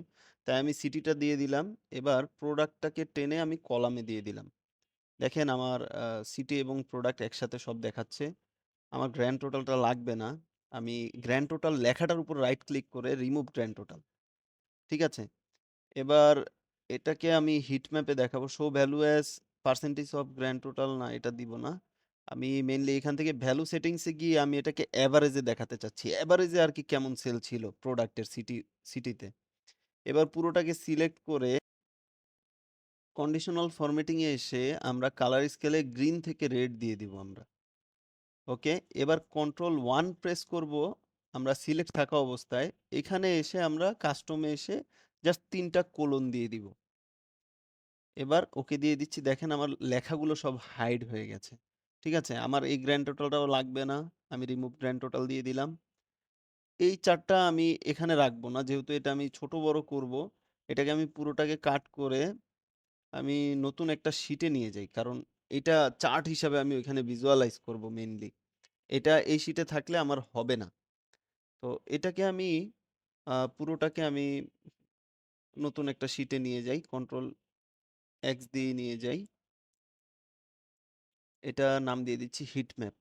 তাই আমি সিটিটা দিয়ে দিলাম। এবার প্রোডাক্টটাকে টেনে আমি কলামে দিয়ে দিলাম। দেখেন আমার সিটি এবং প্রোডাক্ট একসাথে সব দেখাচ্ছে। আমার গ্র্যান্ড টোটালটা লাগবে না। আমি গ্র্যান্ড টোটাল লেখাটার উপর রাইট ক্লিক করে রিমুভ গ্র্যান্ড টোটাল। ঠিক আছে? এবার এটাকে আমি হিট ম্যাপে দেখাবো। Show value as percentage of grand total না এটা দিব না। আমি মেইনলি এখান থেকে ভ্যালু সেটিংসে গিয়ে আমি এটাকে এভারেজে দেখাতে চাচ্ছি। এভারেজে আর কি কেমন সেল ছিল প্রোডাক্টের সিটিতে। এবার পুরোটাকে সিলেক্ট করে কন্ডিশনাল ফরম্যাটিং এ এসে আমরা কালার স্কেলে গ্রিন থেকে রেড দিয়ে দিব আমরা। ওকে? এবার কন্ট্রোল 1 প্রেস করব আমরা সিলেক্ট থাকা অবস্থায়। এখানে এসে আমরা কাস্টমে এসে জাস্ট ৩ টা কোলন দিয়ে দিব। এবার ওকে দিয়ে দিচ্ছি। দেখেন আমার লেখাগুলো সব হাইড হয়ে গেছে। ঠিক আছে? আমার এই গ্র্যান্ড টোটালটাও লাগবে না। আমি রিমুভ গ্র্যান্ড টোটাল দিয়ে দিলাম। এই চার্টটা আমি এখানে রাখবো না। যেহেতু এটা আমি ছোট বড় করব, এটাকে আমি পুরোটাকে কাট করে আমি নতুন একটা শিটে নিয়ে যাই। কারণ এটা চার্ট হিসাবে আমি ওইখানে ভিজুয়ালাইজ করব মেইনলি। এটা এই শিটে থাকলে আমার হবে না। তো এটাকে আমি পুরোটাকে আমি নতুন একটা শিটে নিয়ে যাই। কন্ট্রোল এক্স দিয়ে নিয়ে যাই। এটা নাম দিয়ে দিচ্ছি heat map.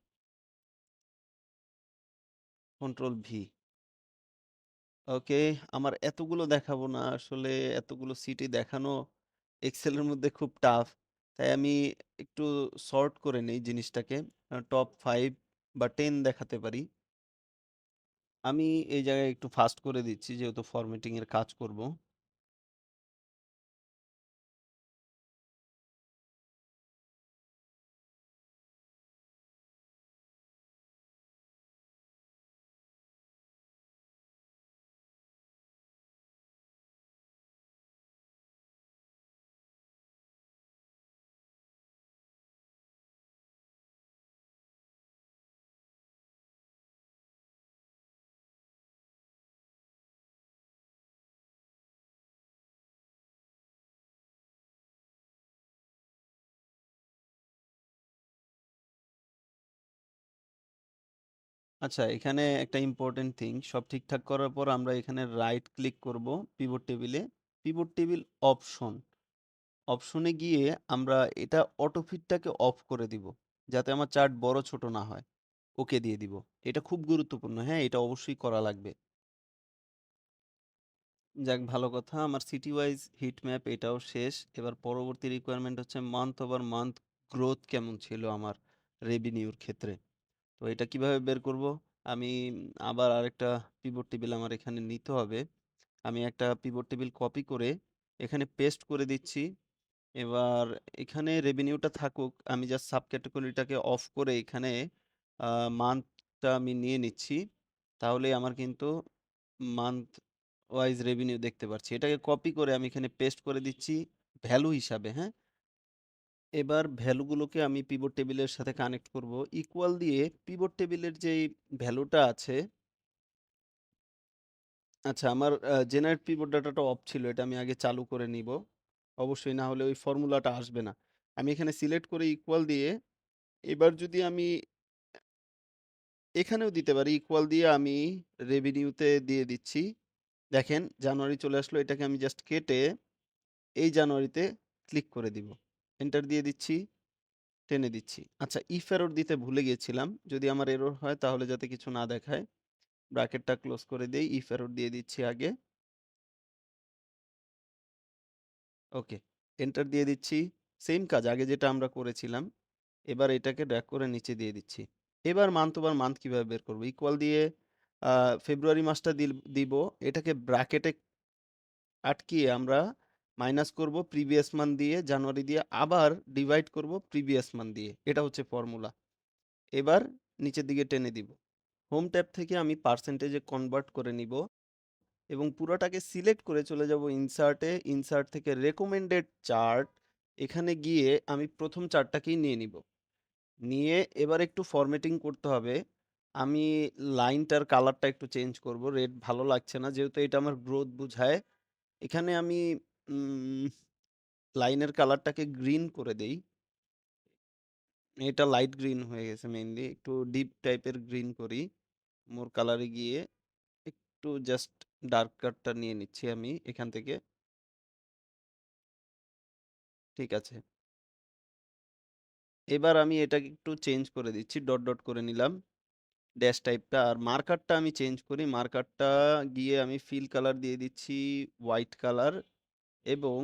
Control V. Okay, আমার এতগুলো দেখাবো না। আসলে এতগুলো সিটি দেখানো এক্সেলের মধ্যে খুব টাফ। তাই আমি একটু সর্ট করে নেই জিনিসটাকে। টপ 5 বা 10 দেখাতে পারি। আমি এই জায়গায় একটু ফাস্ট করে দিচ্ছি যেহেতু ফরম্যাটিং এর কাজ করব। আচ্ছা, এখানে একটা ইম্পোর্টেন্ট থিং, সব ঠিকঠাক করার পর আমরা এখানে রাইট ক্লিক করব পিভট টেবিলে। পিভট টেবিল অপশন, অপশনে গিয়ে আমরা এটা অটোফিটটাকে অফ করে দিব, যাতে আমার চার্ট বড় ছোট না হয়। ওকে দিয়ে দিব। এটা খুব গুরুত্বপূর্ণ, হ্যাঁ, এটা অবশ্যই করা লাগবে। যাক, ভালো কথা, আমার সিটি ওয়াইজ হিট ম্যাপ এটাও শেষ। এবার পরবর্তী রিকোয়ারমেন্ট হচ্ছে মান্থ ওভার মান্থ গ্রোথ কেমন ছিল আমার রেভিনিউর ক্ষেত্রে। তো এটা কিভাবে বের করব? আমি আবার আরেকটা পিভট টেবিল আমার এখানে নিতে হবে। আমি একটা পিভট টেবিল কপি করে এখানে পেস্ট করে দিচ্ছি। এবার এখানে রেভিনিউটা থাকুক, আমি জাস্ট সাব ক্যাটেগরিটাকে অফ করে এখানে মান্থটা আমি নিয়ে নিচ্ছি। তাহলেই আমার কিন্তু মান্থ ওয়াইজ রেভিনিউ দেখতে পাচ্ছি। এটাকে কপি করে আমি এখানে পেস্ট করে দিচ্ছি ভ্যালু হিসাবে, হ্যাঁ? এবার ভ্যালুগুলোকে আমি পিভট টেবিলের সাথে কানেক্ট করব। ইকুয়াল দিয়ে পিভট টেবিলের যেই ভ্যালুটা আছে, আচ্ছা, আমার জেনারেট পিভট ডাটাটা অফ ছিল। এটা আমি আগে চালু করে নিব। অবশ্যই, না হলে ওই ফর্মুলাটা আসবে না। আমি এখানে সিলেক্ট করে ইকুয়াল দিয়ে এবার যদি আমি এখানেও দিতে পারি, ইকুয়াল দিয়ে আমি রেভিনিউতে দিয়ে দিচ্ছি। দেখেন জানুয়ারি চলে আসলো। এটাকে আমি জাস্ট কেটে এই জানুয়ারিতে ক্লিক করে দিব। এন্টার দিয়ে দিচ্ছি, টেনে দিচ্ছি। আচ্ছা, ইফ এরর দিতে ভুলে গিয়েছিলাম। যদি আমার এরর হয় তাহলে যাতে কিছু না দেখায়, ব্র্যাকেটটা ক্লোজ করে দেই। ইফ এরর দিয়ে দিচ্ছি আগে। ওকে, এন্টার দিয়ে দিচ্ছি। সেম কাজ আগে যেটা আমরা করেছিলাম। এবার এটাকে ড্র্যাগ করে নিচে দিয়ে দিচ্ছি। এবার মান্থ ওভার মান্থ কিভাবে বের করব? ইকুয়াল দিয়ে ফেব্রুয়ারি মাসটা দিব। এটাকে ব্র্যাকেটে আটকিয়ে আমরা মাইনাস করব প্রিভিয়াস মান্থ দিয়ে, জানুয়ারি দিয়ে, আবার ডিভাইড করব প্রিভিয়াস মান্থ দিয়ে। এটা হচ্ছে ফর্মুলা। এবার নিচের দিকে টেনে দিব। হোম ট্যাব থেকে আমি পার্সেন্টেজে কনভার্ট করে নিব এবং পুরোটাকে সিলেক্ট করে চলে যাব ইনসার্টে। ইনসার্ট থেকে রেকমেন্ডেড চার্ট, এখানে গিয়ে আমি প্রথম চার্টটাকেই নিয়ে নিব। নিয়ে এবার একটু ফরম্যাটিং করতে হবে। আমি লাইনটার কালারটা একটু চেঞ্জ করব। রেড ভালো লাগছে না, যেহেতু এটা আমার গ্রোথ বুঝায়। এখানে আমি উম, লাইনের কালারটাকে গ্রিন করে দেই। এটা লাইট গ্রিন হয়ে গেছে, মেইনলি একটু ডিপ টাইপের গ্রিন করি। মোর কালারে গিয়ে একটু জাস্ট ডার্কারটা নিয়ে নিচ্ছি আমি এখান থেকে। ঠিক আছে, এবার আমি এটাকে একটু চেঞ্জ করে দিচ্ছি, ডট ডট করে নিলাম ড্যাশ টাইপটা। আর মার্কারটা আমি চেঞ্জ করি। মার্কারটা গিয়ে আমি ফিল কালার দিয়ে দিচ্ছি হোয়াইট কালার এবং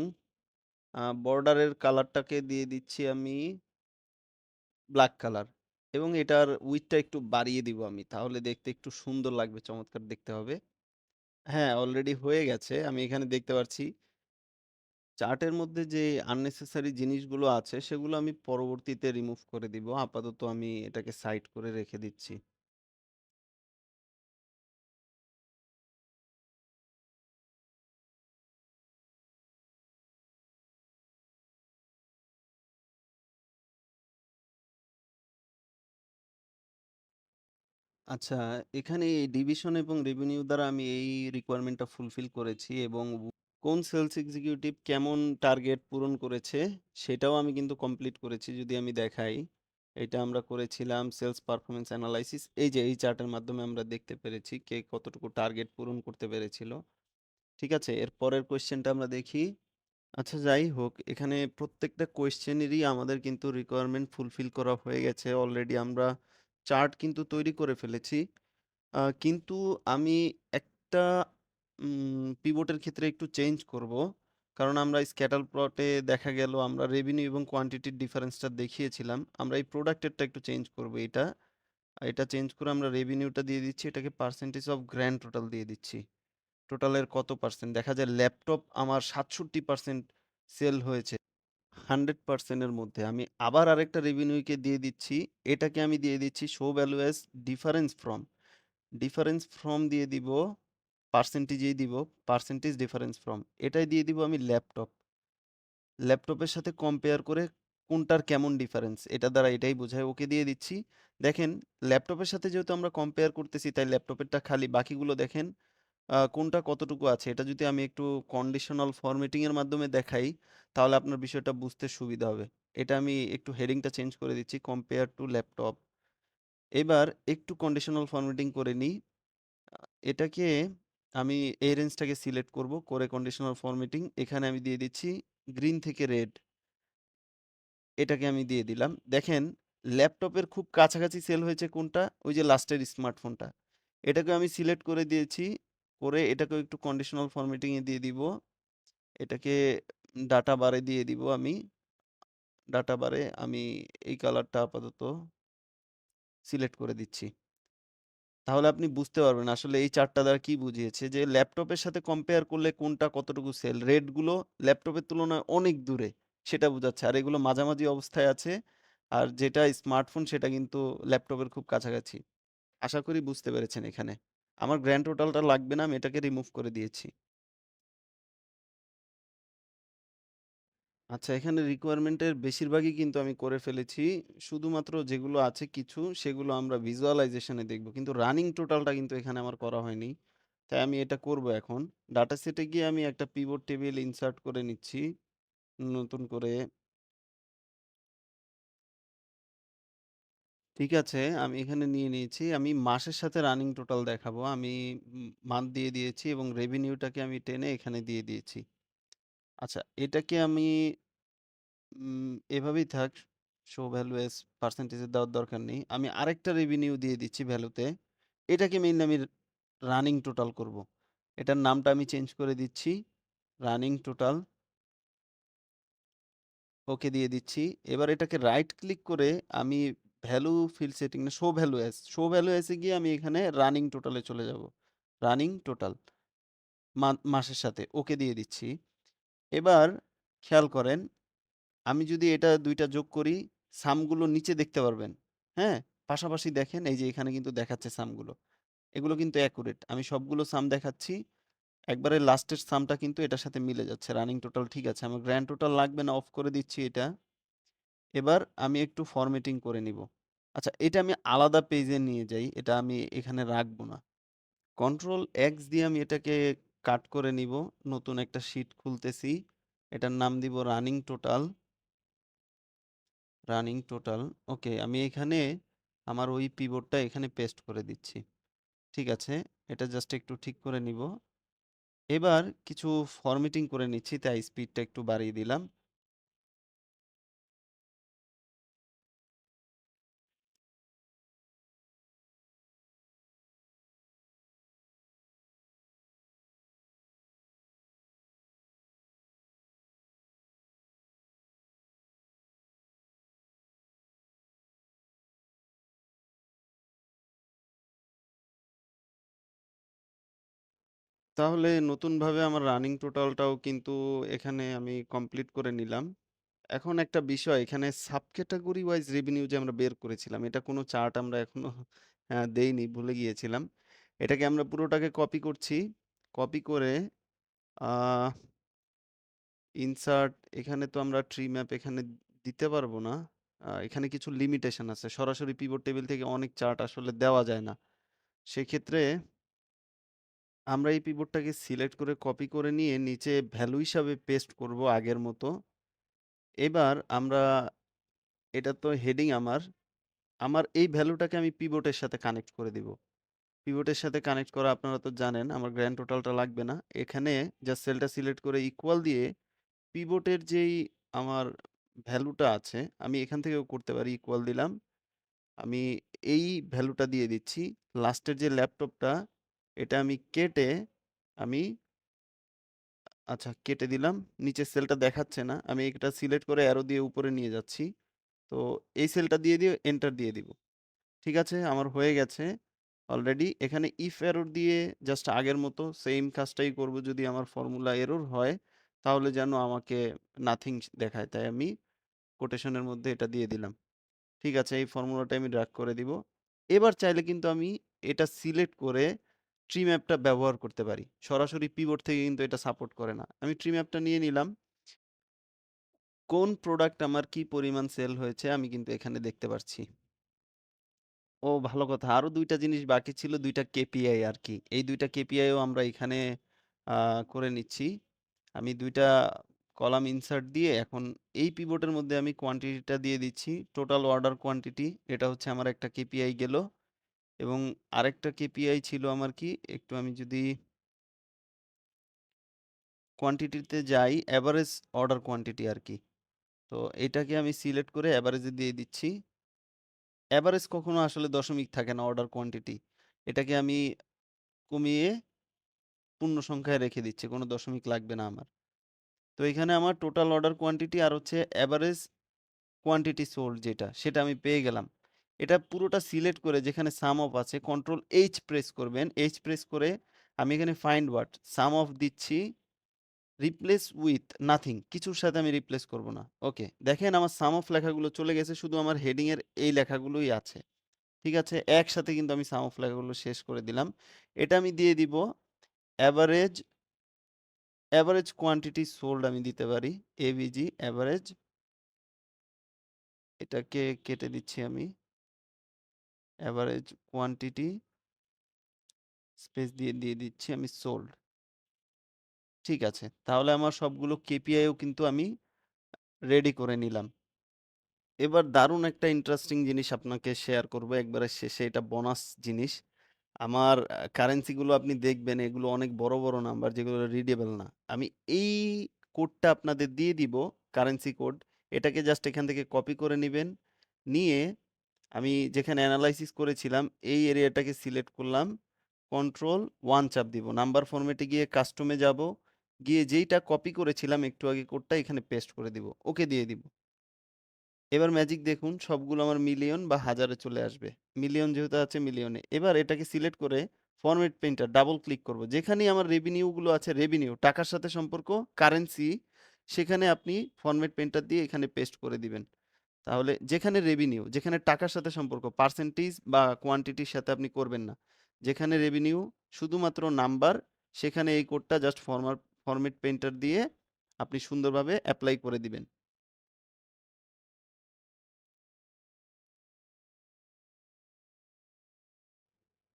বর্ডারের কালারটাকে দিয়ে দিচ্ছি আমি ব্ল্যাক কালার এবং এটার উইডথটা একটু বাড়িয়ে দিব আমি, তাহলে দেখতে একটু সুন্দর লাগবে, চমৎকার দেখতে হবে। হ্যাঁ, অলরেডি হয়ে গেছে। আমি এখানে দেখতে পাচ্ছি চার্টের মধ্যে যে আননেসেসারি জিনিসগুলো আছে সেগুলো আমি পরবর্তীতে রিমুভ করে দিব। আপাতত আমি এটাকে সাইড করে রেখে দিচ্ছি। আচ্ছা, এখানে এই ডিভিশন এবং রেভিনিউ দ্বারা আমি এই রিকোয়ারমেন্টটা ফুলফিল করেছি এবং কোন সেলস এক্সিকিউটিভ কেমন টার্গেট পূরণ করেছে সেটাও আমি কিন্তু কমপ্লিট করেছি। যদি আমি দেখাই, এটা আমরা করেছিলাম সেলস পারফরম্যান্স অ্যানালাইসিস। এই যে এই চার্টের মাধ্যমে আমরা দেখতে পেরেছি কে কতটুকু টার্গেট পূরণ করতে পেরেছিল। ঠিক আছে, এর পরের কোয়েশ্চেনটা আমরা দেখি। আচ্ছা, যাই হোক, এখানে প্রত্যেকটা কোয়েশ্চেনেরই আমাদের কিন্তু রিকোয়ারমেন্ট ফুলফিল করা হয়ে গেছে। অলরেডি আমরা চার্ট কিন্তু তৈরি করে ফেলেছি। কিন্তু আমি একটা পিভটের ক্ষেত্রে একটু চেঞ্জ করব। কারণ আমরা স্ক্যাটার প্লটে দেখা গেল আমরা রেভিনিউ এবং কোয়ান্টিটির ডিফারেন্সটা দেখিয়েছিলাম। আমরা এই প্রোডাক্টেরটা একটু চেঞ্জ করব। এটা চেঞ্জ করে আমরা রেভিনিউটা দিয়ে দিচ্ছি। এটাকে পার্সেন্টেজ অফ গ্র্যান্ড টোটাল দিয়ে দিচ্ছি। টোটালের কত পার্সেন্ট? দেখা যায় ল্যাপটপ আমার 67% সেল হয়েছে 100% এর মধ্যে। আমি আবার আরেকটা রেভিনিউকে দিয়ে দিচ্ছি। এটাকে আমি দিয়ে দিচ্ছি show value as difference from. Difference from দিয়ে দিব, পার্সেন্টেজেই দিব, পার্সেন্টেজ ডিফারেন্স ফ্রম। এটাই দিয়ে দিব আমি ল্যাপটপ। ল্যাপটপের সাথে কম্পেয়ার করে কোনটার কেমন ডিফারেন্স এটা দ্বারা এটাই বোঝায়। ওকে দিয়ে দিচ্ছি। দেখেন ল্যাপটপের সাথে যেহেতু আমরা কম্পেয়ার করতেছি তাই ল্যাপটপেরটা খালি, বাকিগুলো দেখেন কোনটা কতটুকু আছে। এটা যদি আমি একটু কন্ডিশনাল ফরম্যাটিং এর মাধ্যমে দেখাই তাহলে আপনার বিষয়টা বুঝতে সুবিধা হবে। এটা আমি একটু হেডিংটা চেঞ্জ করে দিচ্ছি, কম্পেয়ার টু ল্যাপটপ। এবার একটু কন্ডিশনাল ফরম্যাটিং করে নিই। আ এটাকে আমি এই রেঞ্জটাকে সিলেক্ট করব, করে কন্ডিশনাল ফরম্যাটিং এখানে আমি দিয়ে দিচ্ছি গ্রিন থেকে রেড। এটাকে আমি দিয়ে দিলাম। দেখেন ল্যাপটপের খুব কাছাকাছি সেল হয়েছে কোনটা? ওই যে লাস্টের স্মার্টফোনটা। এটাকে আমি সিলেক্ট করে দিয়েছি। করে এটাকেও একটু কন্ডিশনাল ফরম্যাটিং এ দিয়ে দিব। এটাকে ডাটা বারে দিয়ে দিব আমি। ডাটা বারে আমি এই কালারটা আপাতত সিলেক্ট করে দিচ্ছি। তাহলে আপনি বুঝতে পারবেন আসলে এই চার্টটা দ্বারা কি বুঝিয়েছে, যে ল্যাপটপের সাথে কম্পেয়ার করলে কোনটা কতটুকু সেল। রেড গুলো ল্যাপটপের তুলনায় অনেক দূরে, সেটা বোঝাচ্ছে। আর এগুলো মাঝামাঝি অবস্থায় আছে। আর যেটা স্মার্টফোন সেটা কিন্তু ল্যাপটপের খুব কাছাকাছি। আশা করি বুঝতে পেরেছেন এখানে। আমার গ্র্যান্ড টোটালটা লাগবে না, আমি এটাকে রিমুভ করে দিয়েছি। আচ্ছা, এখানে রিকোয়ারমেন্টের বেশিরভাগই কিন্তু আমি করে ফেলেছি। শুধুমাত্র যেগুলো আছে কিছু সেগুলো আমরা ভিজুয়ালাইজেশনে দেখব। কিন্তু রানিং টোটালটা কিন্তু এখানে আমার করা হয়নি। তাই আমি এটা করব এখন। ডাটা সেটে গিয়ে আমি একটা পিভট টেবিল ইনসার্ট করে নিচ্ছি নতুন করে। ঠিক আছে, আমি এখানে নিয়ে নিয়েছি। আমি মাসের সাথে রানিং টোটাল দেখাবো। আমি মান্থ দিয়ে দিয়েছি এবং রেভিনিউটাকে আমি টেনে এখানে দিয়ে দিয়েছি। আচ্ছা, এটাকে আমি এভাবেই থাক। শো ভ্যালু এস পার্সেন্টেজে দেওয়ার দরকার নেই। আমি আরেকটা রেভিনিউ দিয়ে দিচ্ছি ভ্যালুতে। এটাকে মেইনলি আমি রানিং টোটাল করব। এটার নামটা আমি চেঞ্জ করে দিচ্ছি। Running total. ওকে দিয়ে দিচ্ছি। এবার এটাকে রাইট ক্লিক করে আমি ভ্যালু ফিল্ড সেটিং না, show value as. Show value as a গিয়ে আমি এখানে রানিং টোটালে চলে যাব। রানিং টোটাল মাসের সাথে ওকে দিয়ে দিচ্ছি। এবার খেয়াল করেন, আমি যদি এটা ২ টা যোগ করি, সামগুলো নিচে দেখতে পারবেন। হ্যাঁ? পাশাপাশি দেখেন এই যে এখানে কিন্তু দেখাচ্ছে সামগুলো। এগুলো কিন্তু অ্যাকুরেট। আমি সবগুলো সাম দেখাচ্ছি। একবারে লাস্টের সামটা কিন্তু এটার সাথে মিলে যাচ্ছে। রানিং টোটাল ঠিক আছে। আমার গ্র্যান্ড টোটাল লাগবে না, অফ করে দিচ্ছি এটা। এবার আমি একটু ফরম্যাটিং করে নিব। আচ্ছা, এটা আমি আলাদা পেজে নিয়ে যাই। এটা আমি এখানে রাখবো না। কন্ট্রোল এক্স দিয়ে আমি এটাকে কাট করে নিব। নতুন একটা শীট খুলতেছি। এটার নাম দিব running total. Running total. Okay, আমি এখানে আমার ওই পিভটটা এখানে পেস্ট করে দিচ্ছি। ঠিক আছে, এটা জাস্ট একটু ঠিক করে নিব। এবার কিছু ফরম্যাটিং করে নিচ্ছি, তাই স্পিডটা একটু বাড়িয়ে দিলাম। তাহলে নতুনভাবে আমার রানিং টোটালটাও কিন্তু এখানে আমি কমপ্লিট করে নিলাম। এখন একটা বিষয়, এখানে সাবক্যাটেগরি ওয়াইজ রেভিনিউ যে আমরা বের করেছিলাম, এটা কোনো চার্ট আমরা এখনো দেইনি, ভুলে গিয়েছিলাম। এটাকে আমরা পুরোটাকে কপি করছি। কপি করে আহ ইনসার্ট, এখানে তো আমরা ট্রি ম্যাপ এখানে দিতে পারবো না। এখানে কিছু লিমিটেশন আছে। সরাসরি পিভট টেবিল থেকে অনেক চার্ট আসলে দেওয়া যায় না। সেক্ষেত্রে আমরা এই পিভটটাকে সিলেক্ট করে কপি করে নিয়ে নিচে ভ্যালু হিসাবে পেস্ট করব আগের মতো। এবার আমরা, এটা তো হেডিং আমার। আমার এই ভ্যালুটাকে আমি পিভটের সাথে কানেক্ট করে দিব। পিভটের সাথে কানেক্ট করা আপনারা তো জানেন, আমার গ্র্যান্ড টোটালটা লাগবে না। এখানে জাস্ট সেলটা সিলেক্ট করে ইকুয়াল দিয়ে পিভটের যেই আমার ভ্যালুটা আছে আমি এখান থেকেও করতে পারি, ইকুয়াল দিলাম। আমি এই ভ্যালুটা দিয়ে দিচ্ছি। লাস্টের যে ল্যাপটপটা, এটা আমি কেটে আমি আচ্ছা কেটে দিলাম। নিচের সেলটা দেখাচ্ছে না। আমি এটা সিলেক্ট করে অ্যারো দিয়ে উপরে নিয়ে যাচ্ছি। তো এই সেলটা দিয়ে এন্টার দিয়ে দিব। ঠিক আছে? আমার হয়ে গেছে অলরেডি। এখানে ইফ এরর দিয়ে জাস্ট আগের মতো সেইম কাজটাই করব। যদি আমার ফর্মুলা এরর হয়, তাহলে যেন আমাকে নাথিং দেখায়। তাই আমি কোটেশনের মধ্যে এটা দিয়ে দিলাম। ঠিক আছে? এই ফর্মুলাটা আমি ড্রাগ করে দিব। এবার চাইলে কিন্তু আমি এটা সিলেক্ট করে ট্রি ম্যাপটা ব্যবহার করতে পারি। সরাসরি পিভট থেকে কিন্তু এটা সাপোর্ট করে না। আমি ট্রি ম্যাপটা নিয়ে নিলাম। কোন প্রোডাক্ট আমার কি পরিমাণ সেল হয়েছে আমি কিন্তু এখানে দেখতে পারছি। ও ভালো কথা। আরো ২ টা জিনিস বাকি ছিল, ২ টা কেপিআই আরকি। এই ২ টা কেপিআইও আমরা এখানে আ করে নিচ্ছি। আমি ২ টা কলাম ইনসার্ট দিয়ে এখন এই পিভটের মধ্যে আমি কোয়ান্টিটিটা দিয়ে দিচ্ছি। টোটাল অর্ডার কোয়ান্টিটি এটা হচ্ছে আমার একটা কেপিআই গেল এবং আরেকটা কেপিআই ছিল আমার কি একটু আমি যদি কোয়ান্টিটিতে যাই এভারেজ অর্ডার কোয়ান্টিটি আরকি। তো এটাকে আমি সিলেক্ট করে এভারেজে দিয়ে দিচ্ছি। এভারেজ কখনো আসলে দশমিক থাকে না অর্ডার কোয়ান্টিটি। এটাকে আমি কমিয়ে পূর্ণ সংখ্যায় রেখে দিচ্ছি। কোনো দশমিক লাগবে না আমার। তো এখানে আমার টোটাল অর্ডার কোয়ান্টিটি আর হচ্ছে এভারেজ কোয়ান্টিটি সোল্ড যেটা, সেটা আমি পেয়ে গেলাম। এটা পুরোটা সিলেক্ট করে যেখানে সাম অফ আছে কন্ট্রোল এইচ প্রেস করবেন। এইচ প্রেস করে আমি এখানে ফাইন্ড হোয়াট সাম অফ দিচ্ছি, রিপ্লেস উইথ নাথিং। কিছুর সাথে আমি রিপ্লেস করব না। ওকে। দেখেন আমার সাম অফ লেখাগুলো চলে গেছে। শুধু আমার হেডিং এর এই লেখাগুলোই আছে। ঠিক আছে? একসাথে কিন্তু আমি সাম অফ লেখাগুলো শেষ করে দিলাম। এটা আমি দিয়ে দিব এভারেজ এভারেজ কোয়ান্টিটি সোল্ড আমি দিতে পারি। এভিজি এভারেজ এটাকে কেটে দিচ্ছি আমি। এভারেজ কোয়ান্টিটি স্পেস দিয়ে দিচ্ছি আমি সোল্ড। ঠিক আছে। তাহলে আমার সবগুলো কেপিআইও কিন্তু আমি রেডি করে নিলাম। এবার দারুণ একটা ইন্টারেস্টিং জিনিস আপনাকে শেয়ার করব একবারে শেষে। এটা বোনাস জিনিস। আমার কারেন্সি গুলো আপনি দেখবেন এগুলো অনেক বড়, বড় নাম্বার যেগুলো রিডেবল না। আমি এই কোডটা আপনাদের দিয়ে দিব, কারেন্সি কোড। এটাকে জাস্ট এখান থেকে কপি করে নিবেন। নিয়ে আমি যেখানে এনালাইসিস করেছিলাম এই এরিয়াটাকে সিলেক্ট করলাম। কন্ট্রোল 1 চাপ দিব। নাম্বার ফরম্যাটে গিয়ে কাস্টমে যাব। গিয়ে যেইটা কপি করেছিলাম একটু আগে কোডটা এখানে পেস্ট করে দিব। ওকে দিয়ে দিব। এবার ম্যাজিক দেখুন সবগুলো আমার মিলিয়ন বা হাজারে চলে আসবে। মিলিয়ন যেহেতু আছে মিলিয়নে। এবার এটাকে সিলেক্ট করে ফরম্যাট পেইন্টার ডাবল ক্লিক করব। যেখানেই আমার রেভিনিউ গুলো আছে রেভিনিউ টাকার সাথে সম্পর্ক কারেন্সি সেখানে আপনি ফরম্যাট পেইন্টার দিয়ে এখানে পেস্ট করে দিবেন। তাহলে যেখানে রেভিনিউ যেখানে টাকার সাথে সম্পর্ক পার্সেন্টেজ বা কোয়ান্টিটির সাথে আপনি করবেন না। যেখানে রেভিনিউ শুধুমাত্র নাম্বার সেখানে এই কোডটা জাস্ট ফরম্যাট পেইন্টার দিয়ে আপনি সুন্দরভাবে এপ্লাই করে দিবেন।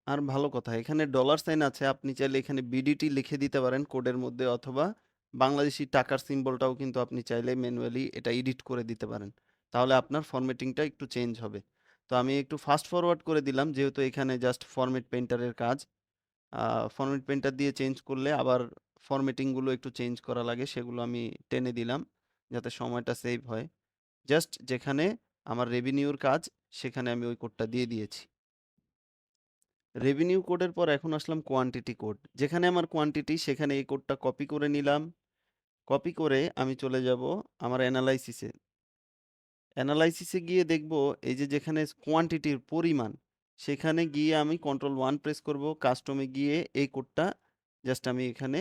আর ভালো কথা এখানে ডলার সাইন আছে আপনি চাইলে এখানে বিডিটি লিখে দিতে পারেন কোডের মধ্যে অথবা বাংলাদেশী টাকার সিম্বলটাও কিন্তু আপনি চাইলে ম্যানুয়ালি এটা এডিট করে দিতে পারেন। তাহলে আপনার ফরম্যাটিংটা একটু চেঞ্জ হবে। তো আমি একটু ফাস্ট ফরওয়ার্ড করে দিলাম যেহেতু এখানে জাস্ট ফরম্যাট পেইন্টারের কাজ। ফরম্যাট পেইন্টার দিয়ে চেঞ্জ করলে আবার ফরম্যাটিংগুলো একটু চেঞ্জ করা লাগে সেগুলো আমি টেনে দিলাম যাতে সময়টা সেভ হয়। জাস্ট যেখানে আমার রেভিনিউর কাজ সেখানে আমি ওই কোডটা দিয়ে দিয়েছি। রেভিনিউ কোডের পর এখন আসলাম কোয়ান্টিটি কোড। যেখানে আমার কোয়ান্টিটি সেখানে এই কোডটা কপি করে নিলাম। কপি করে আমি চলে যাব আমার অ্যানালাইসিসে। অ্যানালাইসিসে গিয়ে দেখব এই যে যেখানে কোয়ান্টিটির পরিমাণ সেখানে গিয়ে আমি কন্ট্রোল 1 প্রেস করব। কাস্টমে গিয়ে এই কোডটা জাস্ট আমি এখানে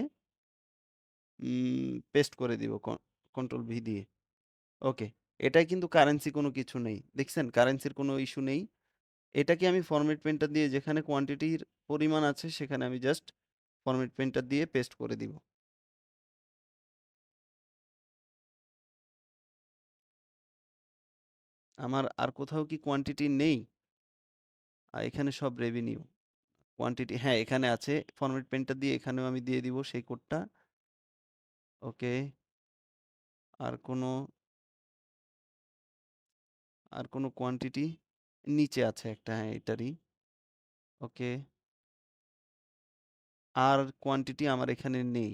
পেস্ট করে দিব কন্ট্রোল ভি দিয়ে। ওকে। এটাই কিন্তু কারেন্সি কোনো কিছু নেই। দেখছেন কারেন্সির কোনো ইস্যু নেই। এটাকে আমি ফরম্যাট পেইন্টার দিয়ে যেখানে কোয়ান্টিটির পরিমাণ আছে সেখানে আমি জাস্ট ফরম্যাট পেইন্টার দিয়ে পেস্ট করে দিব। আমার আর কোথাও কি কোয়ান্টিটি নেই? এখানে সব রেভিনিউ। কোয়ান্টিটি হ্যাঁ, এখানে আছে। ফরম্যাট পেইন্টার দিয়ে এখানেও আমি দিয়ে দিব সেই কোডটা। ওকে। আর কোনো আর কোনো কোয়ান্টিটি? নিচে আছে একটা হ্যাঁ, এটারই। ওকে। আর কোয়ান্টিটি আমার এখানে নেই।